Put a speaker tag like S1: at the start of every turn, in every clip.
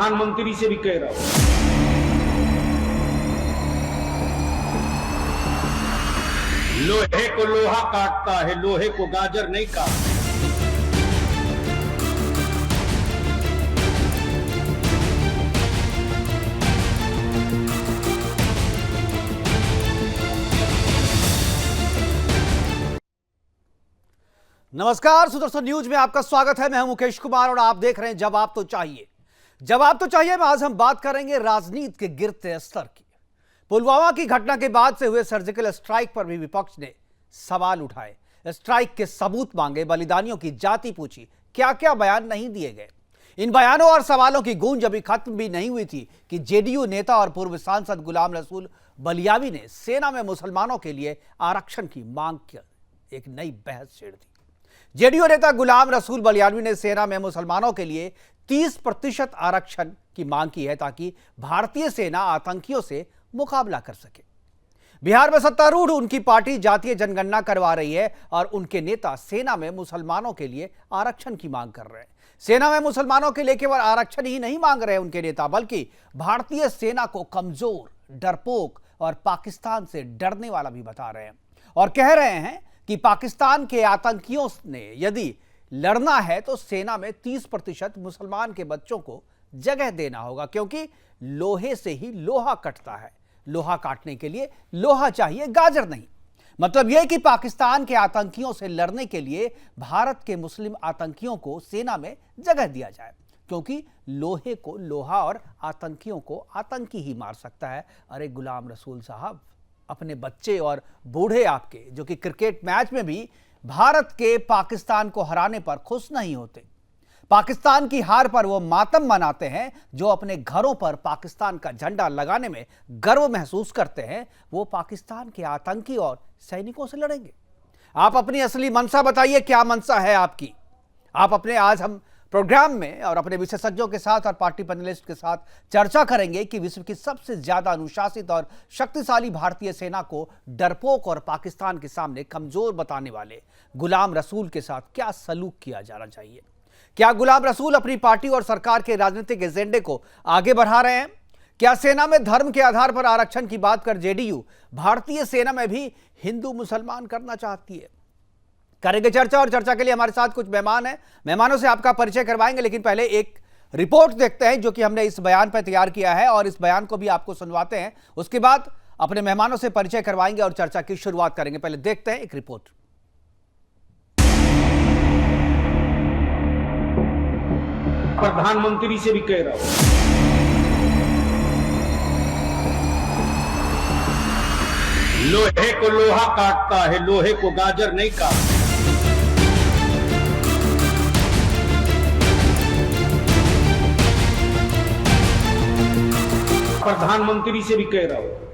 S1: प्रधानमंत्री से भी कह रहा हूं, लोहे को लोहा काटता है, लोहे को गाजर नहीं काटता।
S2: नमस्कार, सुदर्शन न्यूज में आपका स्वागत है। मैं हूं मुकेश कुमार और आप देख रहे हैं जवाब तो चाहिए। जवाब तो चाहिए में आज हम बात करेंगे राजनीति के गिरते स्तर की। पुलवामा की घटना के बाद से हुए सर्जिकल स्ट्राइक पर भी विपक्ष ने सवाल उठाए, स्ट्राइक के सबूत मांगे, बलिदानियों की जाति पूछी, क्या क्या बयान नहीं दिए गए। इन बयानों और सवालों की गूंज अभी खत्म भी नहीं हुई थी कि जेडीयू नेता और पूर्व सांसद गुलाम रसूल बलियावी ने सेना में मुसलमानों के लिए आरक्षण की मांग कर एक नई बहस छेड़ दी। जेडीयू नेता गुलाम रसूल बलियावी ने सेना में मुसलमानों के लिए 30% आरक्षण की मांग की है ताकि भारतीय सेना आतंकियों से मुकाबला कर सके। बिहार में सत्तारूढ़ उनकी पार्टी जातीय जनगणना करवा रही है और उनके नेता सेना में मुसलमानों के लिए आरक्षण की मांग कर रहे हैं। सेना में मुसलमानों के लिए केवल आरक्षण ही नहीं मांग रहे हैं उनके नेता, बल्कि भारतीय सेना को कमजोर, डरपोक और पाकिस्तान से डरने वाला भी बता रहे हैं और कह रहे हैं कि पाकिस्तान के आतंकियों ने यदि लड़ना है तो सेना में 30% मुसलमान के बच्चों को जगह देना होगा, क्योंकि लोहे से ही लोहा कटता है। लोहा काटने के लिए लोहा चाहिए, गाजर नहीं। मतलब यह कि पाकिस्तान के आतंकियों से लड़ने के लिए भारत के मुस्लिम आतंकियों को सेना में जगह दिया जाए, क्योंकि लोहे को लोहा और आतंकियों को आतंकी ही मार सकता है। अरे गुलाम रसूल साहब, अपने बच्चे और बूढ़े आपके जो कि क्रिकेट मैच में भी भारत के पाकिस्तान को हराने पर खुश नहीं होते, पाकिस्तान की हार पर वो मातम मनाते हैं, जो अपने घरों पर पाकिस्तान का झंडा लगाने में गर्व महसूस करते हैं, वो पाकिस्तान के आतंकी और सैनिकों से लड़ेंगे। आप अपनी असली मंशा बताइए, क्या मंशा है आपकी। आप अपने आज हम प्रोग्राम में और अपने विशेषज्ञों के साथ और पार्टी पैनलिस्ट के साथ चर्चा करेंगे कि विश्व की सबसे ज्यादा अनुशासित और शक्तिशाली भारतीय सेना को डरपोक और पाकिस्तान के सामने कमजोर बताने वाले गुलाम रसूल के साथ क्या सलूक किया जाना चाहिए। क्या गुलाम रसूल अपनी पार्टी और सरकार के राजनीतिक एजेंडे को आगे बढ़ा रहे हैं? क्या सेना में धर्म के आधार पर आरक्षण की बात कर जेडीयू भारतीय सेना में भी हिंदू मुसलमान करना चाहती है? करेंगे चर्चा और चर्चा के लिए हमारे साथ कुछ मेहमान हैं। मेहमानों से आपका परिचय करवाएंगे, लेकिन पहले एक रिपोर्ट देखते हैं जो कि हमने इस बयान पर तैयार किया है और इस बयान को भी आपको सुनवाते हैं। उसके बाद अपने मेहमानों से परिचय करवाएंगे और चर्चा की शुरुआत करेंगे। पहले देखते हैं एक रिपोर्ट।
S1: प्रधानमंत्री से भी कह रहा हूं, लोहे को लोहा काटता है, लोहे को गाजर नहीं काटता। प्रधानमंत्री से भी कह रहा हूं,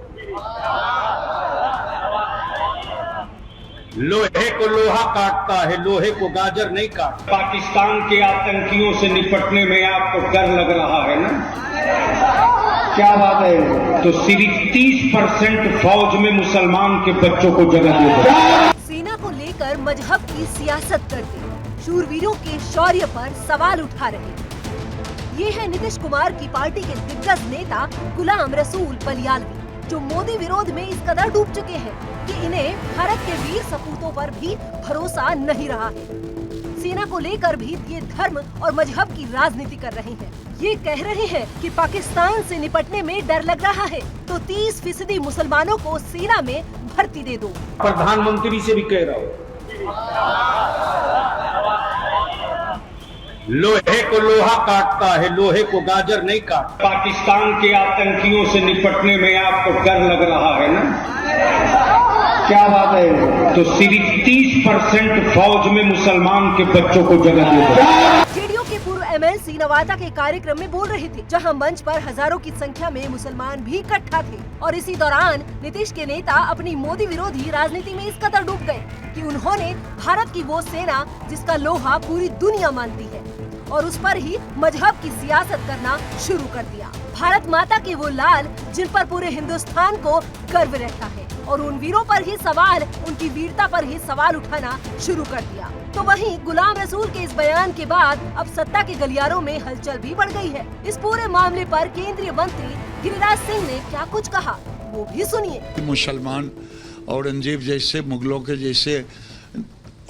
S1: लोहे को लोहा काटता है, लोहे को गाजर नहीं काटता।
S3: पाकिस्तान के आतंकियों से निपटने में आपको डर लग रहा है ना? क्या बात है? तो सिर्फ 30% फौज में मुसलमान के बच्चों को जगह दे दो।
S4: सेना को लेकर मजहब की सियासत करते शूरवीरों के शौर्य पर सवाल उठा रहे ये है नीतीश कुमार की पार्टी के दिग्गज नेता गुलाम रसूल बलियावी, जो मोदी विरोध में इस कदर डूब चुके हैं कि इन्हें भारत के वीर सपूतों पर भी भरोसा नहीं रहा है। सेना को लेकर भी ये धर्म और मजहब की राजनीति कर रहे हैं। ये कह रहे हैं कि पाकिस्तान से निपटने में डर लग रहा है तो 30% मुसलमानों को सेना में भर्ती दे दो।
S1: प्रधानमंत्री से भी कह रहा हूं, लोहे को लोहा काटता है, लोहे को गाजर नहीं काटता।
S3: पाकिस्तान के आतंकियों से निपटने में आपको डर लग रहा है ना? क्या बात है? तो सिर्फ 30% फौज में मुसलमान के बच्चों को जगह दे दो।
S4: जेडीयू के पूर्व एमएलसी नवादा के कार्यक्रम में बोल रहे थे, जहां मंच पर हजारों की संख्या में मुसलमान भी इकट्ठा थे और इसी दौरान नीतीश के नेता अपनी मोदी विरोधी राजनीति में इस कदर डूब गए कि उन्होंने भारत की वो सेना जिसका लोहा पूरी दुनिया मानती है और उस पर ही मजहब की सियासत करना शुरू कर दिया। भारत माता के वो लाल जिन पर पूरे हिंदुस्तान को गर्व रहता है। और उन वीरों पर ही सवाल, उनकी वीरता पर ही सवाल उठाना शुरू कर दिया। तो वहीं गुलाम रसूल के इस बयान के बाद अब सत्ता के गलियारों में हलचल भी बढ़ गई है। इस पूरे मामले पर केंद्रीय मंत्री गिरिराज सिंह ने क्या कुछ कहा, वो भी सुनिए।
S5: मुसलमान औरंगजेब जैसे, मुगलों के जैसे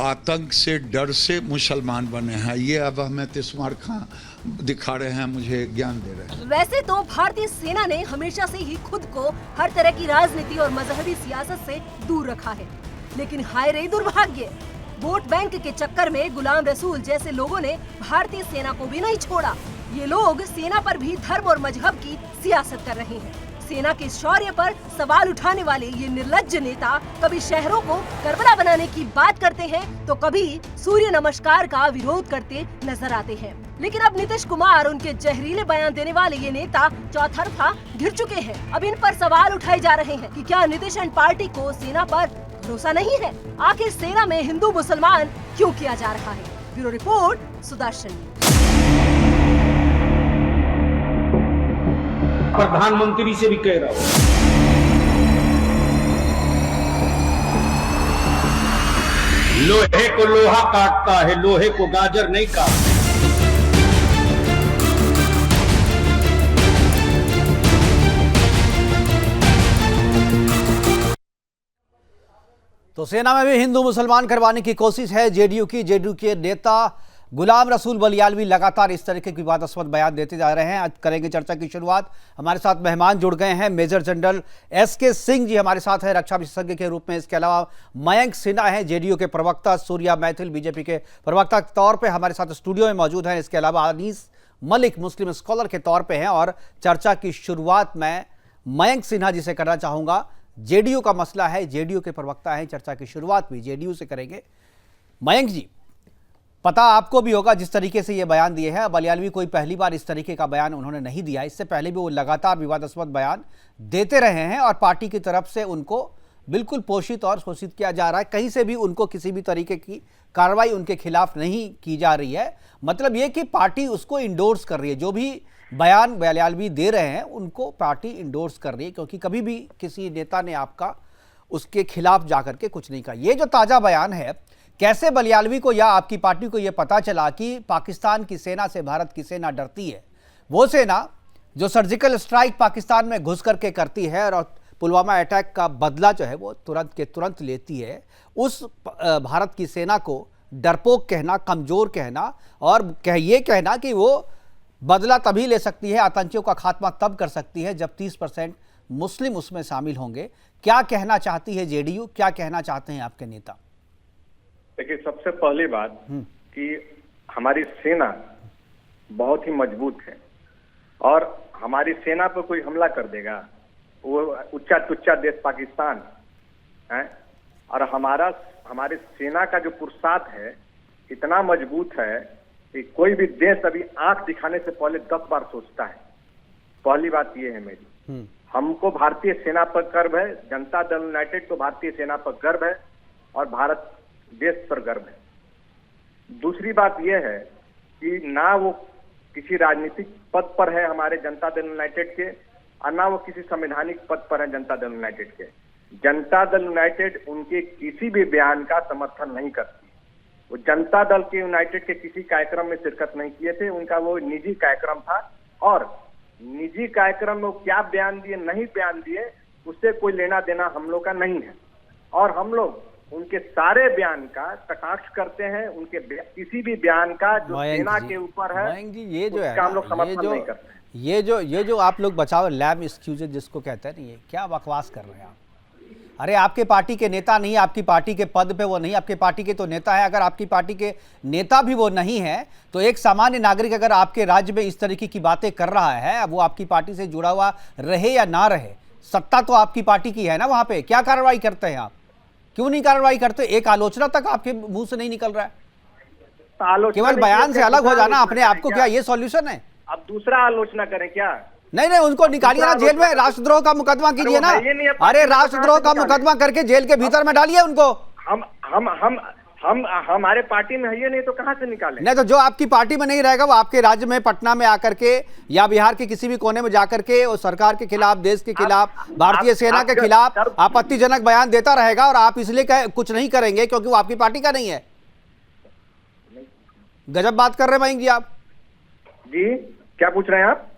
S5: आतंक से, डर से मुसलमान बने हैं, ये अब हमें तिस्मार खां दिखा रहे हैं, मुझे ज्ञान दे रहे हैं।
S4: वैसे तो भारतीय सेना ने हमेशा से ही खुद को हर तरह की राजनीति और मजहबी सियासत से दूर रखा है, लेकिन हाय रे दुर्भाग्य, वोट बैंक के चक्कर में गुलाम रसूल जैसे लोगों ने भारतीय सेना को भी नहीं छोड़ा। ये लोग सेना पर भी धर्म और मजहब की सियासत कर रहे हैं। सेना के शौर्य पर सवाल उठाने वाले ये निर्लज्ज नेता कभी शहरों को करबला बनाने की बात करते हैं तो कभी सूर्य नमस्कार का विरोध करते नजर आते हैं। लेकिन अब नीतीश कुमार, उनके जहरीले बयान देने वाले ये नेता चौतरफा घिर चुके हैं। अब इन पर सवाल उठाए जा रहे हैं कि क्या नीतीश एंड पार्टी को सेना पर भरोसा नहीं है? आखिर सेना में हिंदू मुसलमान क्यों किया जा रहा है? Bureau report, Sudarshan.
S1: प्रधानमंत्री से भी कह रहा हूं, लोहे को लोहा काटता है, लोहे को गाजर नहीं काटता।
S2: तो सेना में भी हिंदू मुसलमान करवाने की कोशिश है जेडीयू की। जेडीयू के नेता गुलाम रसूल बलियालवी लगातार इस तरह के विवादास्पद बयान देते जा रहे हैं। आज करेंगे चर्चा की शुरुआत। हमारे साथ मेहमान जुड़ गए हैं। Major general SK Singh ji हमारे साथ हैं, रक्षा विशेषज्ञ के रूप में। इसके अलावा मयंक सिन्हा हैं, जेडीयू के प्रवक्ता। सूर्या मैथिल बीजेपी के प्रवक्ता के तौर पर हमारे साथ स्टूडियो में मौजूद हैं। इसके अलावा अनीस मलिक मुस्लिम स्कॉलर के तौर पर हैं। और चर्चा की शुरुआत मैं मयंक सिन्हा जी से करना चाहूँगा। जेडीयू का मसला है, जेडीयू के प्रवक्ता हैं, चर्चा की शुरुआत भी जेडीयू से करेंगे। मयंक जी, पता आपको भी होगा जिस तरीके से ये बयान दिए हैं, बलियालवी कोई पहली बार इस तरीके का बयान उन्होंने नहीं दिया। इससे पहले भी वो लगातार विवादास्पद बयान देते रहे हैं और पार्टी की तरफ से उनको बिल्कुल पोषित और शोषित किया जा रहा है। कहीं से भी उनको किसी भी तरीके की कार्रवाई उनके खिलाफ नहीं की जा रही है। मतलब ये कि पार्टी उसको इंडोर्स कर रही है, जो भी बयान बलियालवी दे रहे हैं उनको पार्टी इंडोर्स कर रही है, क्योंकि कभी भी किसी नेता ने आपका उसके खिलाफ जाकर के कुछ नहीं कहा। ये जो ताज़ा बयान है, कैसे बलियालवी को या आपकी पार्टी को यह पता चला कि पाकिस्तान की सेना से भारत की सेना डरती है? वो सेना जो सर्जिकल स्ट्राइक पाकिस्तान में घुस करके करती है और पुलवामा अटैक का बदला जो है वो तुरंत के तुरंत लेती है, उस भारत की सेना को डरपोक कहना, कमज़ोर कहना और ये कहना कि वो बदला तभी ले सकती है, आतंकियों का खात्मा तब कर सकती है जब 30% मुस्लिम उसमें शामिल होंगे। क्या कहना चाहती है जेडीयू, क्या कहना चाहते हैं आपके नेता?
S6: देखिए, सबसे पहली बात कि हमारी सेना बहुत ही मजबूत है और हमारी सेना पर कोई हमला कर देगा, वो उच्चा टुच्चा देश पाकिस्तान है, और हमारे सेना का जो पुरुषार्थ है इतना मजबूत है कि कोई भी देश अभी आंख दिखाने से पहले 10 बार सोचता है। पहली बात ये है मेरी, हमको भारतीय सेना पर गर्व है, जनता दल यूनाइटेड को भारतीय सेना पर गर्व है और भारत देश पर गर्व है। दूसरी बात यह है कि ना वो किसी राजनीतिक पद पर है हमारे जनता दल यूनाइटेड के, और ना वो किसी संवैधानिक पद पर है जनता दल यूनाइटेड के। जनता दल यूनाइटेड उनके किसी भी बयान का समर्थन नहीं करती। वो जनता दल के यूनाइटेड के किसी कार्यक्रम में शिरकत नहीं किए थे, उनका वो निजी कार्यक्रम था और निजी कार्यक्रम में वो क्या बयान दिए, नहीं बयान दिए, उससे कोई लेना देना हम लोग का नहीं है। और हम लोग उनके सारे बयान का कटाक्ष करते हैं, उनके किसी भी बयान का जो सेना के ऊपर है
S2: ये जो है
S6: हम लोग समर्थन नहीं करते हैं।
S2: ये जो आप लोग बचाओ लैब एक्सक्यूजेज जिसको कहते हैं, ये क्या बकवास कर रहे हैं आप? अरे आपके पार्टी के नेता नहीं, आपकी पार्टी के पद पे वो नहीं, आपके पार्टी के तो नेता है। अगर आपकी पार्टी के नेता भी वो नहीं है तो एक सामान्य नागरिक अगर आपके राज्य में इस तरीके की बातें कर रहा है, अब वो आपकी पार्टी से जुड़ा हुआ रहे या ना रहे, सत्ता तो आपकी पार्टी की है ना वहां पे। क्या कार्रवाई करते हैं आप? क्यों नहीं कार्रवाई करते? एक आलोचना तक आपके मुंह से नहीं निकल रहा है। केवल बयान से अलग हो जाना अपने आप को क्या ये सॉल्यूशन है?
S6: अब दूसरा आलोचना करें क्या?
S2: नहीं, उनको निकालिए ना जेल में, राष्ट्रद्रोह का मुकदमा कीजिए ना। अरे राष्ट्रद्रोह का मुकदमा करके जेल के भीतर में डालिए उनको।
S6: हमारे पार्टी में है ये, नहीं तो कहां से निकालें?
S2: नहीं तो जो आपकी पार्टी में नहीं रहेगा वो आपके राज्य में पटना में आकर के या बिहार के किसी भी कोने में जाकर के और सरकार के खिलाफ, देश के खिलाफ, भारतीय सेना के खिलाफ आपत्तिजनक बयान देता रहेगा और आप इसलिए कुछ नहीं करेंगे क्योंकि वो आपकी पार्टी का नहीं है। गजब बात कर रहे हैं मयंक जी आप।
S6: जी क्या पूछ रहे हैं आप?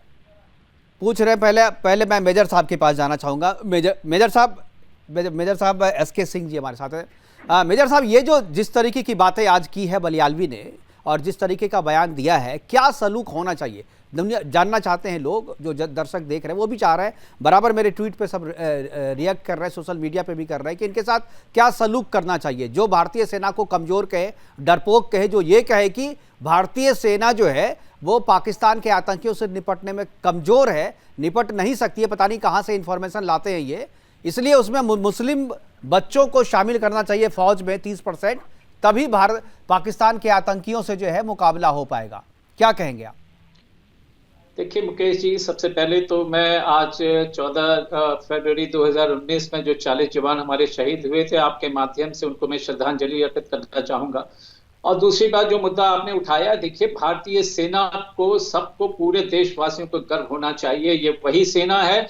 S2: पूछ रहे हैं पहले मैं मेजर साहब के पास जाना चाहूंगा। मेजर साहब SK सिंह जी हमारे साथ हैं। मेजर साहब, ये जो जिस तरीके की बातें आज की है बलियालवी ने और जिस तरीके का बयान दिया है, क्या सलूक होना चाहिए? दुनिया जानना चाहते हैं, लोग जो दर्शक देख रहे हैं वो भी चाह रहे हैं, बराबर मेरे ट्वीट पे सब रिएक्ट कर रहे हैं, सोशल मीडिया पे भी कर रहे हैं कि इनके साथ क्या सलूक करना चाहिए। जो भारतीय सेना को कमजोर कहे, डरपोक कहे, जो ये कहे कि भारतीय सेना जो है वो पाकिस्तान के आतंकियों से निपटने में कमजोर है, निपट नहीं सकती है, पता नहीं कहाँ से इंफॉर्मेशन लाते हैं ये, इसलिए उसमें मुस्लिम बच्चों को शामिल करना चाहिए फौज में 30%, तभी भारत पाकिस्तान के आतंकियों से जो है मुकाबला हो पाएगा। क्या कहेंगे आप?
S7: देखिए मुकेश जी, सबसे पहले तो मैं आज 14 फरवरी 2019 में जो 40 जवान हमारे शहीद हुए थे, आपके माध्यम से उनको मैं श्रद्धांजलि अर्पित करना चाहूंगा। और दूसरी बात, जो मुद्दा आपने उठाया, देखिए भारतीय सेना को, सबको, पूरे देशवासियों को गर्व होना चाहिए। ये वही सेना है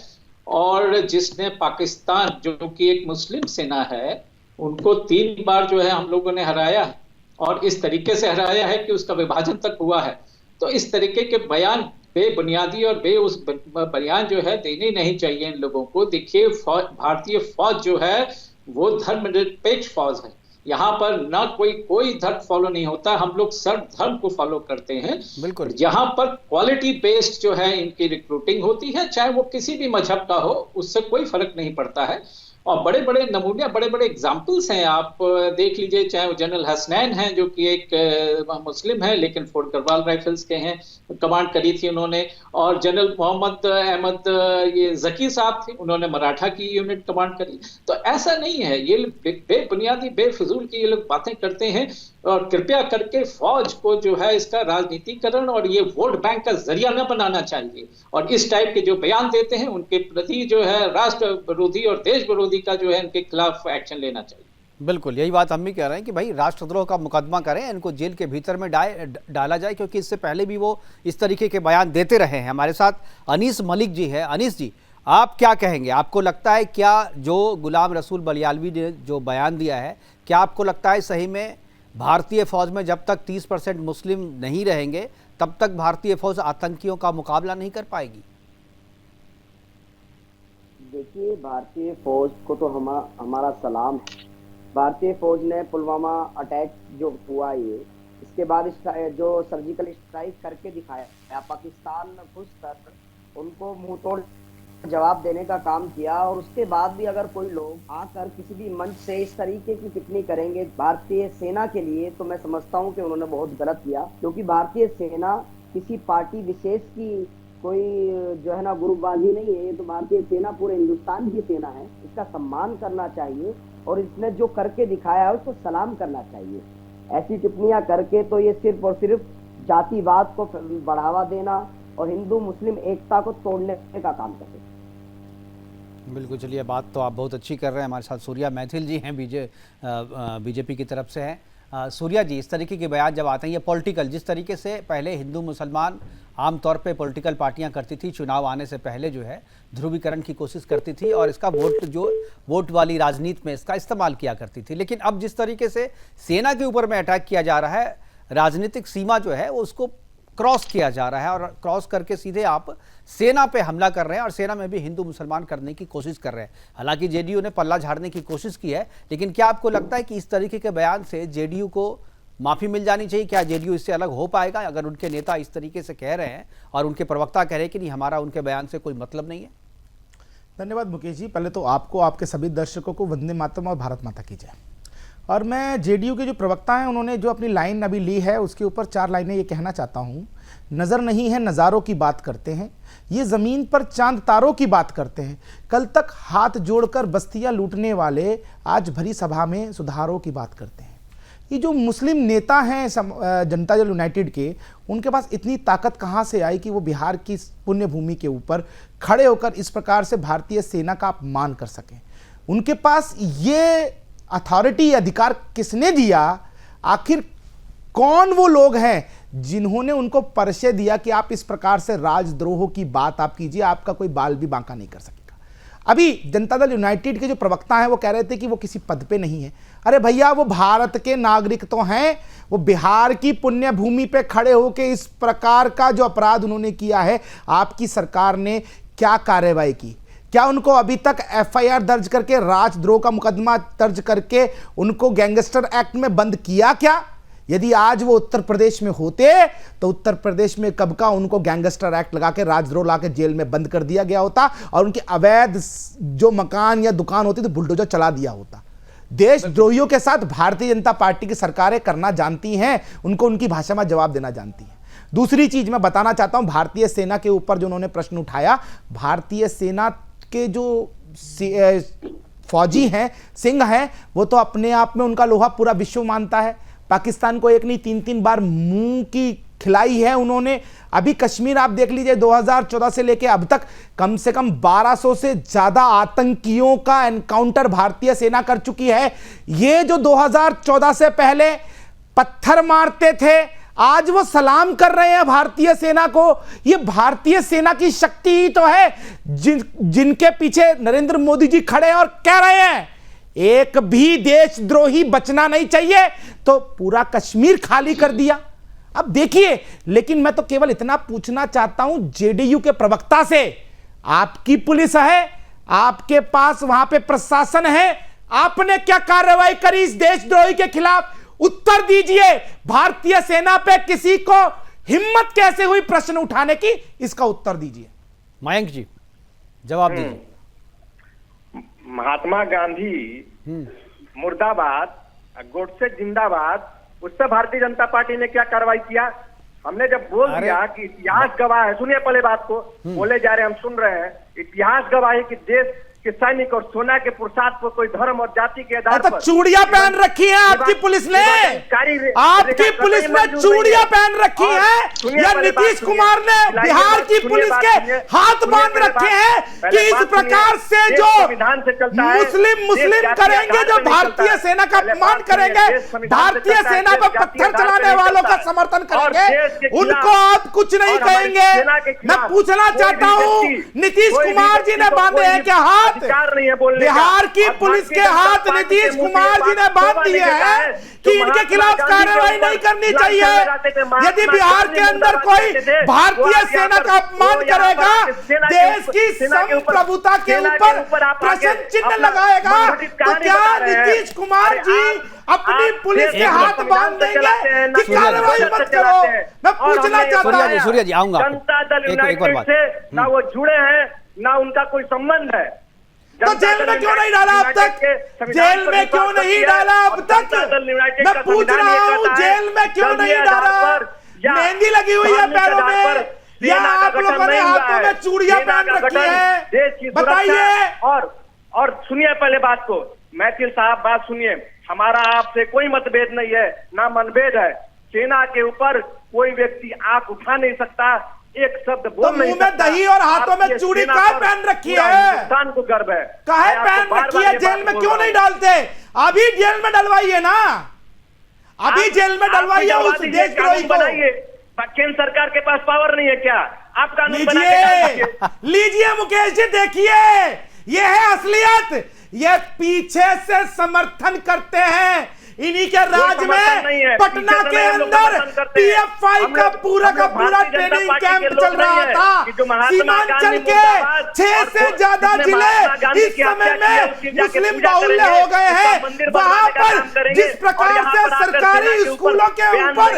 S7: और जिसने पाकिस्तान, जो कि एक मुस्लिम सेना है, उनको 3 बार जो है हम लोगों ने हराया है और इस तरीके से हराया है कि उसका विभाजन तक हुआ है। तो इस तरीके के बयान बेबुनियादी और उस बयान जो है देने नहीं चाहिए इन लोगों को। देखिए भारतीय फौज जो है वो धर्मनिरपेक्ष फौज है। यहाँ पर ना कोई धर्म फॉलो नहीं होता, हम लोग सर्व धर्म को फॉलो करते हैं।
S2: बिल्कुल।
S7: यहाँ पर क्वालिटी बेस्ड जो है इनकी रिक्रूटिंग होती है, चाहे वो किसी भी मजहब का हो, उससे कोई फर्क नहीं पड़ता है। और बड़े बड़े नमूने, बड़े बड़े एग्जाम्पल्स हैं, आप देख लीजिए, चाहे वो जनरल हसनैन हैं जो कि एक मुस्लिम है लेकिन फोर्ट गढ़वाल राइफल्स के हैं, कमांड करी थी उन्होंने, और जनरल मोहम्मद अहमद ये जकी साहब थे, उन्होंने मराठा की यूनिट कमांड करी। तो ऐसा नहीं है, ये बेबुनियादी बेफिजूल की ये लोग बातें करते हैं। और कृपया करके फौज को जो है इसका राजनीतिकरण और ये वोट बैंक का जरिया न बनाना चाहिए। और इस टाइप के जो बयान देते हैं उनके प्रति जो है राष्ट्र विरोधी और देश विरोधी का जो है इनके खिलाफ एक्शन लेना चाहिए।
S2: बिल्कुल, यही बात हम भी कह रहे हैं कि भाई राष्ट्रद्रोह का मुकदमा करें, इनको जेल के भीतर में डाला जाए, क्योंकि इससे पहले भी वो इस तरीके के बयान देते रहे हैं। हमारे साथ अनीस मलिक जी है। अनीस जी, आप क्या कहेंगे? आपको लगता है क्या जो गुलाम रसूल बलियालवी ने जो बयान दिया है, क्या आपको लगता है सही में भारतीय फौज में जब तक 30% मुस्लिम नहीं रहेंगे तब तक भारतीय फौज आतंकियों का मुकाबला नहीं कर पाएगी?
S8: देखिए, भारतीय फौज को तो हमारा सलाम है। भारतीय फौज ने पुलवामा अटैक जो हुआ, ये इसके बाद जो सर्जिकल स्ट्राइक करके दिखाया, पाकिस्तान घुसकर उनको मुंह तोड़ जवाब देने का काम किया। और उसके बाद भी अगर कोई लोग आकर किसी भी मंच से इस तरीके की टिप्पणी करेंगे भारतीय सेना के लिए, तो मैं समझता हूं कि उन्होंने बहुत गलत किया। क्योंकि भारतीय सेना किसी पार्टी विशेष की कोई जो है ना ग्रुपबाजी नहीं है, ये तो भारतीय सेना पूरे हिंदुस्तान की सेना है। इसका सम्मान करना चाहिए और इसने जो करके दिखाया है उसको सलाम करना चाहिए। ऐसी टिप्पणियां करके तो ये सिर्फ और सिर्फ जातिवाद को बढ़ावा देना और हिंदू मुस्लिम एकता को तोड़ने का काम करते हैं।
S2: बिल्कुल, चलिए, बात तो आप बहुत अच्छी कर रहे हैं। हमारे साथ सूर्या मैथिल जी हैं, बीजेपी की तरफ से हैं। सूर्या जी, इस तरीके के बयान जब आते हैं, ये पॉलिटिकल, जिस तरीके से पहले हिंदू मुसलमान आमतौर पे पॉलिटिकल पार्टियां करती थी, चुनाव आने से पहले जो है ध्रुवीकरण की कोशिश करती थी और इसका वोट वाली राजनीति में इसका इस्तेमाल किया करती थी। लेकिन अब जिस तरीके से सेना के ऊपर में अटैक किया जा रहा है, राजनीतिक सीमा जो है उसको क्रॉस किया जा रहा है और क्रॉस करके सीधे आप सेना पे हमला कर रहे हैं और सेना में भी हिंदू मुसलमान करने की कोशिश कर रहे हैं। हालांकि जेडीयू ने पल्ला झाड़ने की कोशिश की है, लेकिन क्या आपको लगता है कि इस तरीके के बयान से जेडीयू को माफ़ी मिल जानी चाहिए? क्या जेडीयू इससे अलग हो पाएगा अगर उनके नेता इस तरीके से कह रहे हैं और उनके प्रवक्ता कह रहे हैं कि नहीं, हमारा उनके बयान से कोई मतलब नहीं है?
S9: धन्यवाद मुकेश जी। पहले तो आपको, आपके सभी दर्शकों को वंदे मातरम और भारत माता की जय। और मैं जेडीयू के जो प्रवक्ता हैं उन्होंने जो अपनी लाइन अभी ली है उसके ऊपर 4 लाइनें ये कहना चाहता हूँ। नज़र नहीं है, नज़ारों की बात करते हैं, ये ज़मीन पर चांद तारों की बात करते हैं। कल तक हाथ जोड़कर बस्तियां लूटने वाले आज भरी सभा में सुधारों की बात करते हैं। ये जो मुस्लिम नेता हैं जनता दल यूनाइटेड के, उनके पास इतनी ताकत कहाँ से आई कि वो बिहार की पुण्य भूमि के ऊपर खड़े होकर इस प्रकार से भारतीय सेना का अपमान कर सकें? उनके पास ये अथॉरिटी, अधिकार किसने दिया? आखिर कौन वो लोग हैं जिन्होंने उनको परिचय दिया कि आप इस प्रकार से राजद्रोह की बात आप कीजिए, आपका कोई बाल भी बांका नहीं कर सकेगा। अभी जनता दल यूनाइटेड के जो प्रवक्ता हैं वो कह रहे थे कि वो किसी पद पे नहीं है। अरे भैया, वो भारत के नागरिक तो हैं, वो बिहार की पुण्य भूमि पे खड़े होकर इस प्रकार का जो अपराध उन्होंने किया है, आपकी सरकार ने क्या कार्रवाई की? क्या उनको अभी तक एफआईआर दर्ज करके, राजद्रोह का मुकदमा दर्ज करके उनको गैंगस्टर एक्ट में बंद किया क्या? यदि आज वो उत्तर प्रदेश में होते तो उत्तर प्रदेश में कब का उनको गैंगस्टर एक्ट लगा के, राजद्रोह ला के जेल में बंद कर दिया गया होता और उनकी अवैध जो मकान या दुकान होती तो बुलडोजर चला दिया होता। देशद्रोहियों के साथ भारतीय जनता पार्टी की सरकारें करना जानती हैं, उनको उनकी भाषा में जवाब देना जानती हैं। दूसरी चीज मैं बताना चाहता हूं, भारतीय सेना के ऊपर जो उन्होंने प्रश्न उठाया, भारतीय सेना के जो फौजी हैं, सिंह हैं, वो तो अपने आप में उनका लोहा पूरा विश्व मानता है। पाकिस्तान को एक नहीं 3-3 बार मुंह की खिलाई है उन्होंने। अभी कश्मीर आप देख लीजिए, 2014 से लेकर अब तक कम से कम 1200 से ज्यादा आतंकियों का एनकाउंटर भारतीय सेना कर चुकी है। ये जो 2014 से पहले पत्थर मारते थे, आज वो सलाम कर रहे हैं भारतीय सेना को। ये भारतीय सेना की शक्ति ही तो है जिनके पीछे नरेंद्र मोदी जी खड़े और कह रहे हैं एक भी देशद्रोही बचना नहीं चाहिए, तो पूरा कश्मीर खाली कर दिया। अब देखिए, लेकिन मैं तो केवल इतना पूछना चाहता हूं जेडीयू के प्रवक्ता से, आपकी पुलिस है, आपके पास वहां पे प्रशासन है, आपने क्या कार्रवाई करी इस देशद्रोही के खिलाफ? उत्तर दीजिए। भारतीय सेना पे किसी को हिम्मत कैसे हुई प्रश्न उठाने की, इसका उत्तर दीजिए।
S2: मयंक जी जवाब दीजिए।
S6: महात्मा गांधी मुर्दाबाद, गोडसे जिंदाबाद, उस पर भारतीय जनता पार्टी ने क्या कार्रवाई किया? हमने जब बोल दिया कि इतिहास गवाह है, सुनिए पहले बात को, बोले जा रहे हम सुन रहे हैं, इतिहास गवाह है कि देश के सैनिक और सोना के पुरुषार्थ पर कोई धर्म और जाति के आधार पर
S9: चूड़ियां पहन रखी है आपकी पुलिस ने, आपकी पुलिस ने चूड़ियां पहन रखी है, या नीतीश कुमार ने बिहार की पुलिस के हाथ बांध रखे हैं कि इस प्रकार से जो मुस्लिम करेंगे, जो भारतीय सेना का अपमान करेंगे, भारतीय सेना पर पत्थर चलाने वालों का समर्थन करेंगे, उनको आप कुछ नहीं कहेंगे। मैं पूछना चाहता हूं, नीतीश कुमार जी ने बांधे हैं क्या हाथ?
S6: नहीं है बोलने
S9: बिहार की पुलिस के हाथ नीतीश कुमार जी ने बांध दिए हैं कि इनके खिलाफ कार्रवाई नहीं करनी चाहिए। यदि बिहार के अंदर कोई भारतीय सेना का अपमान करेगा, देश की संप्रभुता के ऊपर प्रश्न चिन्ह लगाएगा, तो क्या नीतीश कुमार जी अपनी पुलिस के हाथ बांध देंगे कि कार्रवाई मत करो? मैं पूछना चाहता हूं।
S2: सूर्या जी आऊंगा।
S6: जनता दल यूनाइटेड से ना वो जुड़े हैं, ना उनका कोई संबंध है।
S9: तो जेल में क्यों नहीं डाला अब तक? जेल में क्यों नहीं डाला अब तक? मैं पूछ रहा हूँ, जेल में क्यों नहीं डाला? मेहंदी लगी हुई है पैरों में, या आप लोगों ने हाथों में चूड़ियां पहन रखी है? बताइए।
S6: और सुनिए पहले बात को, मैथिल साहब बात सुनिए, हमारा आपसे कोई मतभेद नहीं है, ना मनभेद है। सेना के ऊपर कोई व्यक्ति आंख उठा नहीं सकता, एक शब्द बोल नहीं सकता।
S9: दही और हाथों में चूड़ी काहे पहन रखी है?
S6: हिंदुस्तान को गर्व है।
S9: काहे पहन रखी है? जेल में क्यों नहीं डालते? अभी जेल में डलवाइए ना, अभी जेल में डलवाइए उस देशद्रोही को।
S6: केंद्र सरकार के पास पावर नहीं है क्या? आप कानून
S9: लीजिए मुकेश जी, देखिए ये है असलियत। ये पीछे से समर्थन करते हैं, इन्हीं के राज में पटना के अंदर पीएफआई का पूरा ट्रेनिंग कैंप चल रहा था। सीमांचल के 6 से ज्यादा जिले इस समय में मुस्लिम बाहुल्य हो गए हैं। वहां पर जिस प्रकार से सरकारी स्कूलों के ऊपर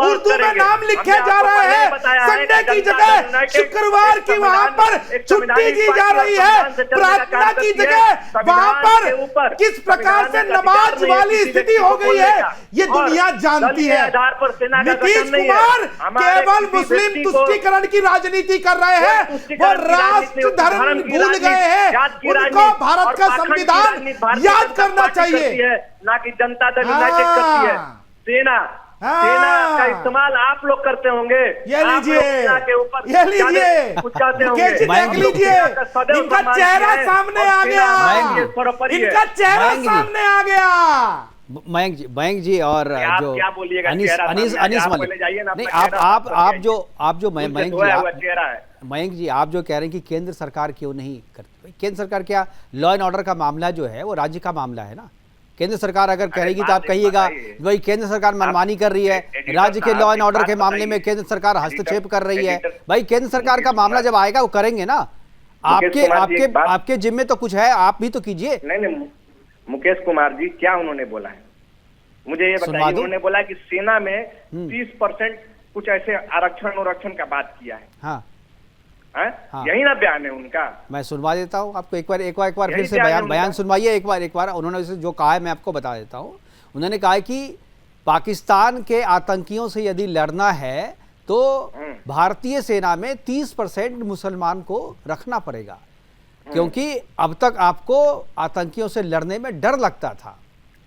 S9: उर्दू में नाम लिखे जा रहे हैं, संडे की जगह शुक्रवार की वहां पर छुट्टी दी जा रही है, प्रार्थना की जगह वहां पर किस प्रकार से नमाज वाली स्थिति हो गई है, ये दुनिया जानती है। नीतीश कुमार केवल मुस्लिम तुष्टीकरण की राजनीति कर रहे हैं, वो राष्ट्र धर्म भूल गए हैं। उनको भारत का संविधान याद करना चाहिए,
S6: ना कि जनता दल यूनाइटेड करती है। सेना का इस्तेमाल आप लोग करते होंगे।
S9: ये लीजिए, ये लीजिए, देख लीजिए, इनका चेहरा सामने आ गया, इनका चेहरा सामने आ गया।
S2: मयंक जी और
S6: आप
S2: जो
S6: क्या बोलिएगा,
S2: अनीस
S6: चेहरा
S2: अनीस
S6: सामने
S2: अनीस
S6: आप
S2: मलिक,
S6: पहले जाइए ना,
S2: नहीं
S6: अपना चेहरा साफ
S2: आप
S6: करके
S2: जो
S6: आइए।
S2: मयंक
S6: धोया हुआ
S2: जी
S6: चेहरा है।
S2: मयंक जी आप जो कह रहे हैं कि केंद्र सरकार क्यों नहीं करती, भाई केंद्र सरकार क्या, लॉ एंड ऑर्डर का मामला जो है वो राज्य का मामला है ना। केंद्र सरकार अगर करेगी तो आप कहिएगा भाई केंद्र सरकार मनमानी कर रही है, राज्य के लॉ एंड ऑर्डर के मामले में केंद्र सरकार हस्तक्षेप कर रही है। भाई केंद्र सरकार का मामला जब आएगा वो करेंगे ना, आपके जिम्मे तो कुछ है, आप भी तो कीजिए।
S6: नहीं, मुकेश कुमार जी क्या उन्होंने बोला है मुझे ये बताइए। उन्होंने बोला कि सेना में 30% कुछ ऐसे आरक्षण का बात किया है।
S2: हाँ, हाँ।
S6: यही ना बयान है उनका।
S2: मैं सुनवा देता हूँ आपको एक बार फिर से बयान सुनवाइए एक बार। उन्होंने जो कहा है मैं आपको बता देता हूँ। उन्होंने कहा है कि पाकिस्तान के आतंकियों से यदि लड़ना है तो भारतीय सेना में 30% मुसलमान को रखना पड़ेगा, क्योंकि अब तक आपको आतंकियों से लड़ने में डर लगता था।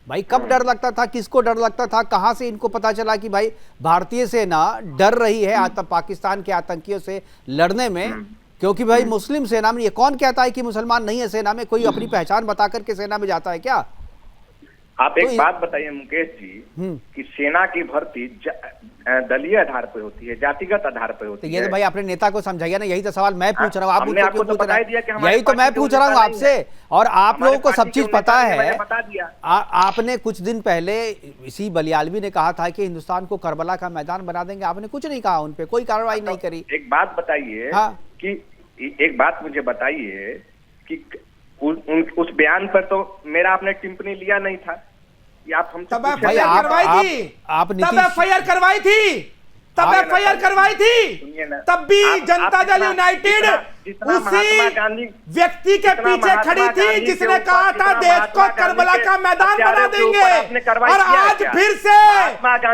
S2: भाई कब डर लगता था, किसको डर लगता था, कहां से इनको पता चला कि भाई भारतीय सेना डर रही है पाकिस्तान के आतंकियों से लड़ने में? क्योंकि भाई मुस्लिम सेना में, ये कौन कहता है कि मुसलमान नहीं है सेना में? कोई अपनी पहचान बता करके सेना में जाता है क्या?
S6: आप एक बात बताइए मुकेश जी कि सेना की भर्ती दलीय आधार पर होती है, जातिगत आधार पर होती है।
S2: ये तो भाई अपने नेता को समझाइए ना, यही तो सवाल मैं पूछ रहा हूँ, आप मुझसे क्यों पूछ रहे हैं? यही तो मैं पूछ रहा हूँ आपसे, और आप लोगों को सब चीज पता है। आपने कुछ दिन पहले इसी बलियालवी ने कहा था कि हिंदुस्तान को करबला का मैदान बना देंगे, आपने कुछ नहीं कहा, उन पे कोई कार्रवाई नहीं करी।
S6: एक बात बताइए कि एक बात मुझे बताइए कि उस बयान पर तो मेरा आपने टिप्पणी लिया नहीं था। आप हमसे
S9: तब एफआईआर करवाई थी, तब एफआईआर करवाई थी, तब एफआईआर करवाई थी, तब भी जनता दल यूनाइटेड उसी व्यक्ति के पीछे खड़ी थी जिसने कहा था देश को करबला का मैदान बना देंगे, और आज फिर से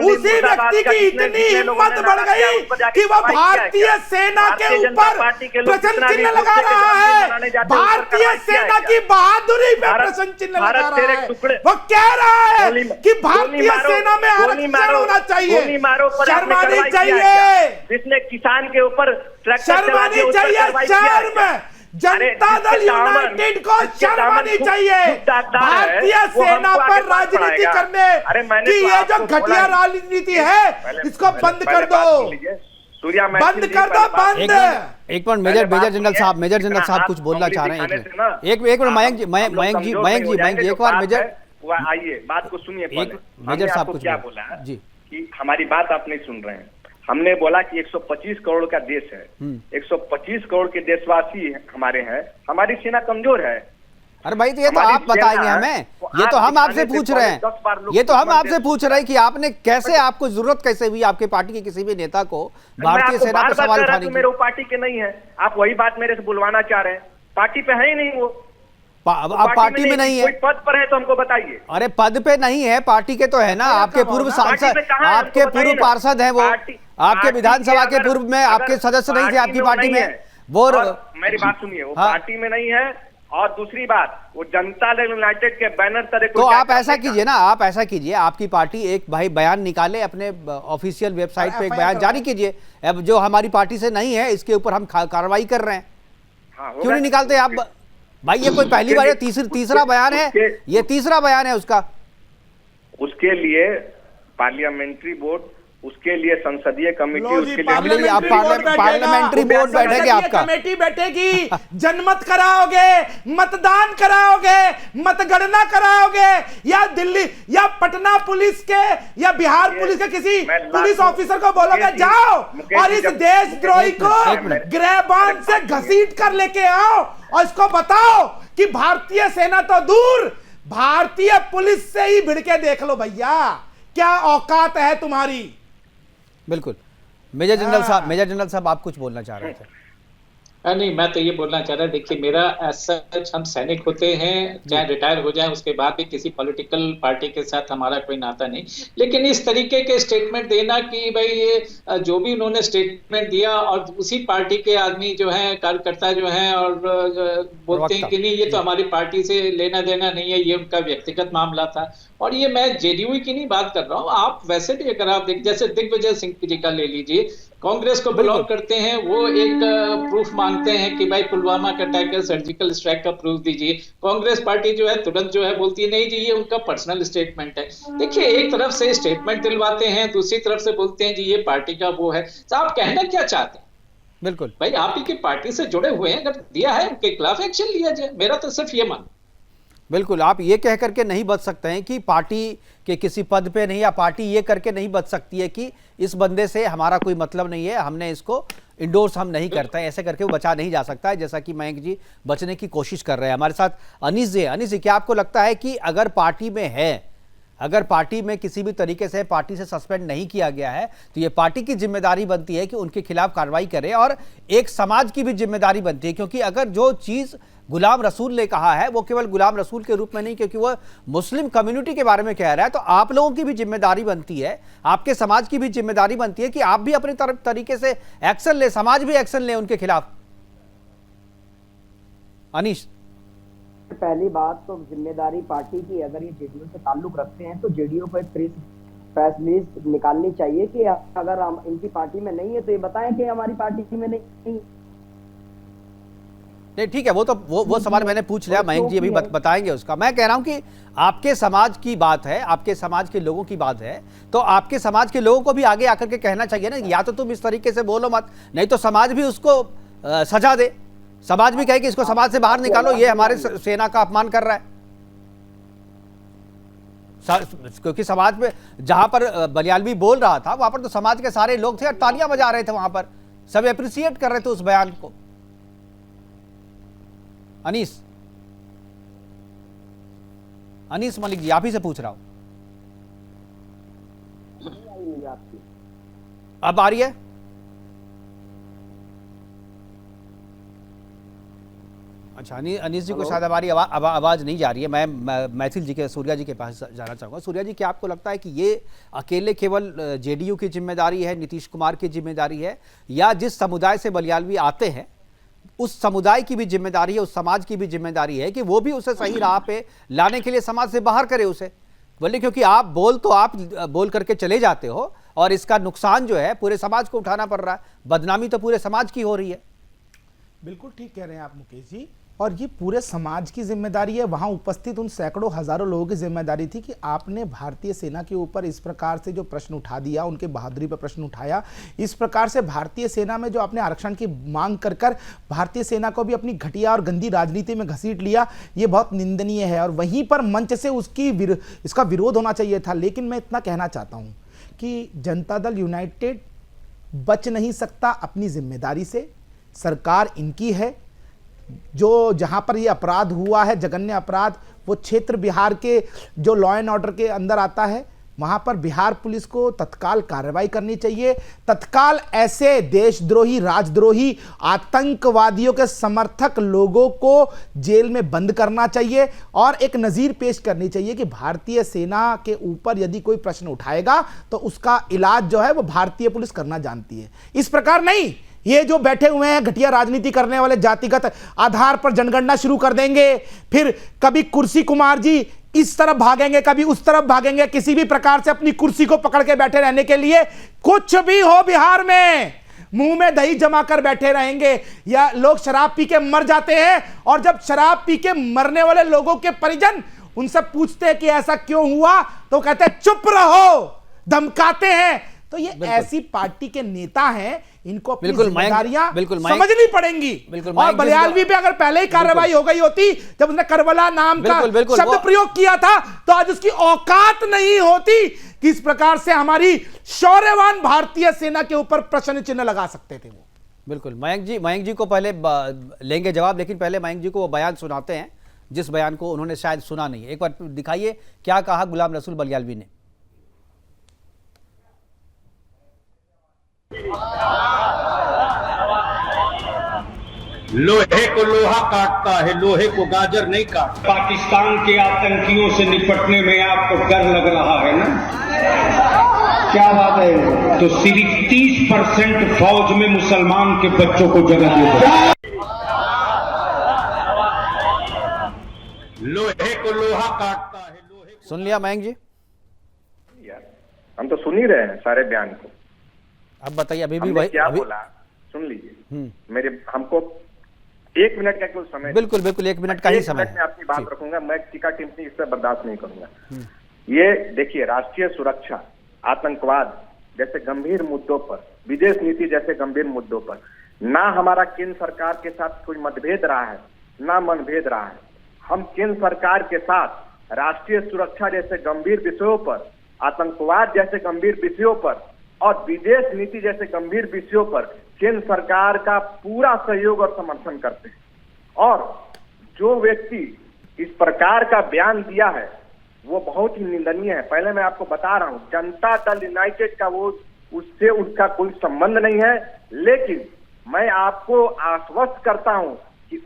S9: उसी व्यक्ति की इतनी हिम्मत बढ़ गई कि वो भारतीय सेना के ऊपर प्रश्न चिन्ह लगा रहा है, भारतीय सेना की बहादुरी पे प्रश्न चिन्ह लगा रहा है। वो कह रहा है कि भारतीय सेना में आरक्षण होना चाहिए, शर्मा नहीं चाहिए,
S6: जिसने किसान के ऊपर
S9: शर्मा नहीं चाहिए, शर्म जनता दल यूनाइटेड को शर्मा नहीं चाहिए भारतीय सेना पर राजनीति करने की। ये जो घटिया राजनीति है इसको बंद कर दो, बंद कर दो, बंद।
S2: एक मिनट मेजर जनरल साहब कुछ बोलना चाह रहे हैं। एक मिनट मयंक जी एक बार मेजर
S6: आइए बात को सुनिए।
S2: मेजर साहब कुछ
S6: क्या बोला है कि हमारी बात आप नहीं सुन रहे हैं। हमने बोला कि 125 करोड़ का देश है, 125 करोड़ के देशवासी हमारे हैं, हमारी सेना कमजोर है।
S2: अरे भाई तो ये तो आप बताएंगे हमें, ये तो हम आपसे पूछ रहे हैं, ये तो हम आपसे पूछ रहे हैं कि आपने कैसे, आपको जरूरत कैसे हुई आपके पार्टी के किसी भी नेता को भारतीय सेना पर सवाल उठाने की?
S6: मेरे वो पार्टी के नहीं है, आप वही बात मेरे से बुलवाना चाह रहे हैं। पार्टी पे है ही नहीं वो,
S2: आप पार्टी में नहीं है,
S6: कोई पद पर है तो हमको बताइए।
S2: अरे पद पे नहीं है, पार्टी के तो है ना, आपके पूर्व सांसद, आपके पूर्व पार्षद हैं वो, आपके विधानसभा के पूर्व में आपके सदस्य नहीं थे आपकी पार्टी में वो।
S6: मेरी बात सुनिए, वो पार्टी में नहीं है, और दूसरी बात वो जनता दल यूनाइटेड के बैनर तरह।
S2: तो आप ऐसा कीजिए ना, आप ऐसा कीजिए, आपकी पार्टी एक भाई बयान निकाले, अपने ऑफिशियल वेबसाइट पे एक बयान जारी कीजिए, अब जो हमारी पार्टी से नहीं है इसके ऊपर हम कार्रवाई कर रहे हैं। क्यों नहीं निकालते आप भाई? ये कोई पहली बार है, तीसरा बयान है, ये तीसरा बयान है उसका।
S6: उसके लिए पार्लियामेंट्री बोर्ड, उसके लिए संसदीय कमेटी, उसके लिए
S2: पार्लियामेंट्री बोर्ड बैठेगी, आपका
S9: कमेटी बैठेगी, जनमत कराओगे, मतदान कराओगे, मतगणना कराओगे, या दिल्ली या पटना पुलिस के या बिहार पुलिस के किसी पुलिस ऑफिसर को बोलोगे जाओ और इस देशद्रोही को गिरबान से घसीट कर लेके आओ और इसको बताओ कि भारतीय सेना तो दूर, भारतीय पुलिस से ही भिड़ के देख लो भैया, क्या औकात है तुम्हारी।
S2: बिल्कुल। मेजर जनरल साहब आप कुछ बोलना चाह रहे थे?
S7: नहीं, मैं तो ये बोलना चाह रहा, देखिए मेरा ऐसा, हम सैनिक होते हैं चाहे रिटायर हो जाए उसके बाद भी किसी पॉलिटिकल पार्टी के साथ हमारा कोई नाता नहीं, लेकिन इस तरीके के स्टेटमेंट देना कि भाई ये जो भी उन्होंने स्टेटमेंट दिया और उसी पार्टी के आदमी जो हैं, कार्यकर्ता जो हैं और बोलते हैं कि नहीं ये तो हमारी पार्टी से लेना देना नहीं है, ये उनका व्यक्तिगत मामला था। और ये मैं जेडीयू की नहीं बात कर रहा हूँ, आप वैसे भी अगर आप जैसे दिग्विजय सिंह जी का ले लीजिए, कांग्रेस को बिलोंग करते हैं, वो एक प्रूफ मांगते हैं कि भाई पुलवामा का अटैक है, सर्जिकल स्ट्राइक का प्रूफ दीजिए। कांग्रेस पार्टी जो है तुरंत जो है बोलती है नहीं जी ये उनका पर्सनल स्टेटमेंट है। देखिए एक तरफ से स्टेटमेंट दिलवाते हैं, दूसरी तरफ से बोलते हैं जी ये पार्टी का वो है। तो आप कहना क्या चाहते हैं?
S2: बिल्कुल
S7: भाई आप ही की पार्टी से जुड़े हुए हैं, अगर दिया है उनके खिलाफ एक्शन लिया जाए। मेरा तो सिर्फ ये मान।
S2: बिल्कुल, आप ये कह करके नहीं बच सकते हैं कि पार्टी के किसी पद पे नहीं, या पार्टी ये करके नहीं बच सकती है कि इस बंदे से हमारा कोई मतलब नहीं है, हमने इसको इंडोर्स हम नहीं करते हैं, ऐसे करके वो बचा नहीं जा सकता है, जैसा कि मयंक जी बचने की कोशिश कर रहे हैं। हमारे साथ अनीस जी। अनीस जी, क्या आपको लगता है कि अगर पार्टी में है, अगर पार्टी में किसी भी तरीके से पार्टी से सस्पेंड नहीं किया गया है, तो ये पार्टी की जिम्मेदारी बनती है कि उनके खिलाफ कार्रवाई करे, और एक समाज की भी जिम्मेदारी बनती है, क्योंकि अगर जो चीज़ गुलाम रसूल ने कहा है वो केवल गुलाम रसूल के रूप में नहीं, क्योंकि वह मुस्लिम कम्युनिटी के बारे में कह रहा है, तो आप लोगों की भी जिम्मेदारी बनती है, आपके समाज की भी जिम्मेदारी बनती है कि आप भी अपने तरीके से एक्शन ले, समाज भी एक्शन ले उनके खिलाफ। अनीश,
S8: पहली बात तो जिम्मेदारी पार्टी की, अगर ये जेडीयू से ताल्लुक रखते हैं तो जेडीयू को एक प्रेस रिलीज निकालनी चाहिए कि अगर हम इनकी पार्टी में नहीं है तो ये बताएं कि हमारी पार्टी में नहीं।
S2: ठीक है, वो सवाल मैंने पूछ लिया, मयंक जी अभी बताएंगे उसका। मैं कह रहा हूं कि आपके समाज की बात है, आपके समाज के लोगों की बात है, तो आपके समाज के लोगों को भी आगे आकर के कहना चाहिए ना, या तो तुम इस तरीके से बोलो मत, नहीं तो समाज भी उसको सजा दे, समाज भी कहे कि इसको समाज से बाहर निकालो, ये हमारे सेना का अपमान कर रहा है। क्योंकि समाज में जहां पर बलियालवी बोल रहा था वहां पर तो समाज के सारे लोग थे और तालियां बजा रहे थे, वहां पर सब एप्रिसिएट कर रहे थे उस बयान को। अनीस मलिक जी, आप ही से पूछ रहा हूं, अब आ रही है? अच्छा, अनीस जी को शायद हमारी आवाज नहीं जा रही है। मैं मैथिल जी के, सूर्या जी के पास जाना चाहूंगा। सूर्या जी, क्या आपको लगता है कि ये अकेले केवल जेडीयू की जिम्मेदारी है, नीतीश कुमार की जिम्मेदारी है, या जिस समुदाय से बलियालवी आते हैं उस समुदाय की भी जिम्मेदारी है, उस समाज की भी जिम्मेदारी है कि वो भी उसे सही राह पे लाने के लिए समाज से बाहर करे उसे? बोले क्योंकि आप बोल करके चले जाते हो और इसका नुकसान जो है पूरे समाज को उठाना पड़ रहा है, बदनामी तो पूरे समाज की हो रही है।
S9: बिल्कुल ठीक कह रहे हैं आप मुकेश जी, और ये पूरे समाज की जिम्मेदारी है। वहां उपस्थित उन सैकड़ों हजारों लोगों की जिम्मेदारी थी कि आपने भारतीय सेना के ऊपर इस प्रकार से जो प्रश्न उठा दिया, उनके बहादुरी पर प्रश्न उठाया, इस प्रकार से भारतीय सेना में जो आपने आरक्षण की मांग कर भारतीय सेना को भी अपनी घटिया और गंदी राजनीति में घसीट लिया, ये बहुत निंदनीय है, और वहीं पर मंच से इसका विरोध होना चाहिए था। लेकिन मैं इतना कहना चाहता हूं कि जनता दल यूनाइटेड बच नहीं सकता अपनी जिम्मेदारी से। सरकार इनकी है, जो जहां पर ये अपराध हुआ है, जघन्य अपराध, वो क्षेत्र बिहार के जो लॉ एंड ऑर्डर के अंदर आता है, वहां पर बिहार पुलिस को तत्काल कार्रवाई करनी चाहिए। तत्काल ऐसे देशद्रोही, राजद्रोही, आतंकवादियों के समर्थक लोगों को जेल में बंद करना चाहिए, और एक नजीर पेश करनी चाहिए कि भारतीय सेना के ऊपर यदि कोई प्रश्न उठाएगा तो उसका इलाज जो है वो भारतीय पुलिस करना जानती है। इस प्रकार नहीं, ये जो बैठे हुए हैं घटिया राजनीति करने वाले जातिगत आधार पर जनगणना शुरू कर देंगे, फिर कभी कुर्सी कुमार जी इस तरफ भागेंगे, कभी उस तरफ भागेंगे, किसी भी प्रकार से अपनी कुर्सी को पकड़ के बैठे रहने के लिए, कुछ भी हो बिहार में मुंह में दही जमा कर बैठे रहेंगे। या लोग शराब पी के मर जाते हैं, और जब शराब पी के मरने वाले लोगों के परिजन उनसे पूछते हैं कि ऐसा क्यों हुआ, तो कहते हैं चुप रहो, धमकाते हैं। तो ये ऐसी पार्टी के नेता हैं, इनको अपनी जिम्मेदारियां समझनी पड़ेंगी। और बलियालवी पे अगर पहले ही कार्रवाई हो गई होती, जब उसने करबला नाम का शब्द प्रयोग किया था, तो आज उसकी औकात नहीं होती कि इस प्रकार से हमारी शौर्यवान भारतीय सेना के ऊपर प्रश्न चिन्ह लगा सकते थे वो।
S2: बिल्कुल, मयंक जी को पहले लेंगे जवाब, लेकिन पहले मयंक जी को वो बयान सुनाते हैं जिस बयान को उन्होंने शायद सुना नहीं। एक बार दिखाइए क्या कहा गुलाम रसूल बलियालवी ने।
S1: लोहे को लोहा काटता है, लोहे को गाजर नहीं काटता।
S3: पाकिस्तान के आतंकियों से निपटने में आपको डर लग रहा है ना? क्या बात है? तो सिर्फ 30% फौज में मुसलमान के बच्चों को जगह दे दो।
S1: लोहे को लोहा काटता है, लोहे।
S2: सुन लिया मयंक जी?
S6: हम तो सुन ही रहे हैं सारे बयान को।
S2: अब बताइए अभी भी
S6: हमने
S2: वही
S6: क्या बोला, सुन लीजिए मेरे, हमको 1 मिनट का कुछ समय,
S2: बिल्कुल बिल्कुल 1 मिनट का ही
S6: 1
S2: समय
S6: मिनट में आपकी बात रखूंगा, मैं टीका टिप्पणी इस पर बर्दाश्त नहीं करूंगा। ये देखिए, राष्ट्रीय सुरक्षा, आतंकवाद जैसे गंभीर मुद्दों पर, विदेश नीति जैसे गंभीर मुद्दों पर ना हमारा केंद्र सरकार के साथ कोई मतभेद रहा है, ना मनभेद रहा है। हम केंद्र सरकार के साथ राष्ट्रीय सुरक्षा जैसे गंभीर विषयों पर, आतंकवाद जैसे गंभीर विषयों पर और विदेश नीति जैसे गंभीर विषयों पर केंद्र सरकार का पूरा सहयोग और समर्थन करते हैं। और जो व्यक्ति इस प्रकार का बयान दिया है वो बहुत ही निंदनीय है। पहले मैं आपको बता रहा हूं, जनता दल यूनाइटेड का वो, उससे उसका कोई संबंध नहीं है, लेकिन मैं आपको आश्वस्त करता हूं कि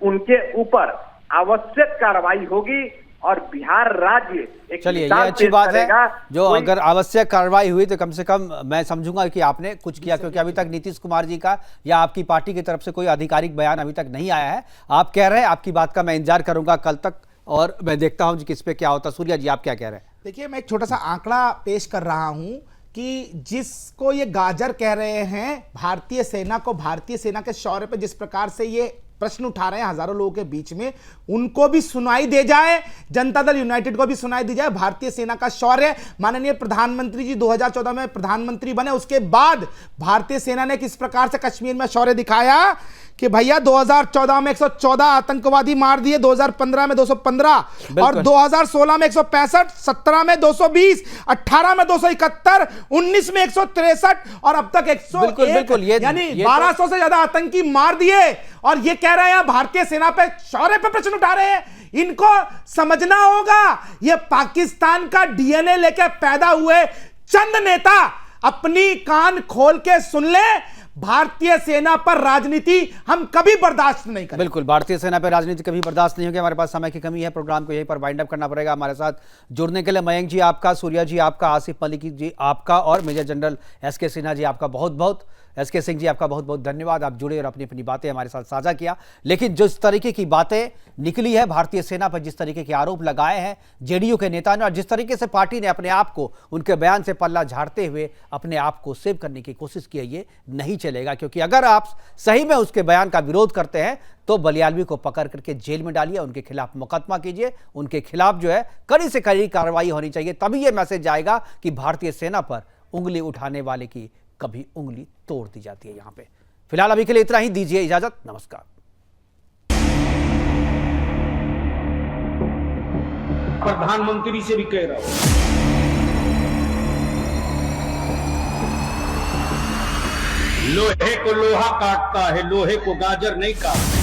S6: उनके ऊपर आवश्यक कार्रवाई होगी और बिहार राज्य एक,
S2: चलिए ये अच्छी बात है जो अगर आवश्यक कार्रवाई हुई तो कम से कम मैं समझूंगा कि आपने कुछ किया, क्योंकि अभी तक नीतीश कुमार जी का या आपकी पार्टी की तरफ से कोई आधिकारिक बयान अभी तक नहीं आया है। आप कह रहे हैं, आपकी बात का मैं इंतजार करूंगा कल तक और मैं देखता हूं कि किस पे क्या होता। सूर्या जी आप क्या कह रहे हैं?
S9: देखिए मैं एक छोटा सा आंकड़ा पेश कर रहा हूं कि जिसको ये गाजर कह रहे हैं भारतीय सेना को, भारतीय सेना के शौर्य पे जिस प्रकार से ये प्रश्न उठा रहे हैं हजारों लोगों के बीच में, उनको भी सुनाई दे जाए, जनता दल यूनाइटेड को भी सुनाई दी जाए भारतीय सेना का शौर्य। माननीय प्रधानमंत्री जी 2014 में प्रधानमंत्री बने, उसके बाद भारतीय सेना ने किस प्रकार से कश्मीर में शौर्य दिखाया कि भैया 2014 में 114 आतंकवादी मार दिए, 2015 में 215 और 2016 में 165, 17 में 220, 18 में 271, 19 में 163 और अब तक 101, यानी 1200 से ज्यादा आतंकी मार दिए। और ये कह रहे हैं भारतीय सेना पे शौर्य पे प्रश्न उठा रहे हैं। इनको समझना होगा ये पाकिस्तान का डीएनए लेके पैदा हुए चंद नेता अपनी कान खोल के सुन ले, भारतीय सेना पर राजनीति हम कभी बर्दाश्त नहीं करेंगे।
S2: बिल्कुल, भारतीय सेना पर राजनीति कभी बर्दाश्त नहीं होगी। हमारे पास समय की कमी है, प्रोग्राम को यहीं पर वाइंड अप करना पड़ेगा। हमारे साथ जुड़ने के लिए मयंक जी आपका, सूर्या जी आपका, आसिफ मलिक जी आपका और major general SK Sinha ji आपका बहुत बहुत, एसके सिंह जी आपका बहुत बहुत धन्यवाद। आप जुड़े और अपनी अपनी बातें हमारे साथ साझा किया। लेकिन जिस तरीके की बातें निकली है भारतीय सेना पर, जिस तरीके के आरोप लगाए हैं जेडीयू के नेता ने और जिस तरीके से पार्टी ने अपने आप को उनके बयान से पल्ला झाड़ते हुए अपने आप को सेव करने की कोशिश की है, ये नहीं चलेगा। क्योंकि अगर आप सही में उसके बयान का विरोध करते हैं तो बलियालवी को पकड़ करके जेल में डालिए, उनके खिलाफ मुकदमा कीजिए, उनके खिलाफ जो है कड़ी से कड़ी कार्रवाई होनी चाहिए। तभी यह मैसेज जाएगा कि भारतीय सेना पर उंगली उठाने वाले की कभी उंगली तोड़ दी जाती है। यहां पे फिलहाल अभी के लिए इतना ही, दीजिए इजाजत, नमस्कार।
S3: प्रधानमंत्री से भी कह रहा हूं,
S1: लोहे को लोहा काटता है, लोहे को गाजर नहीं काटता।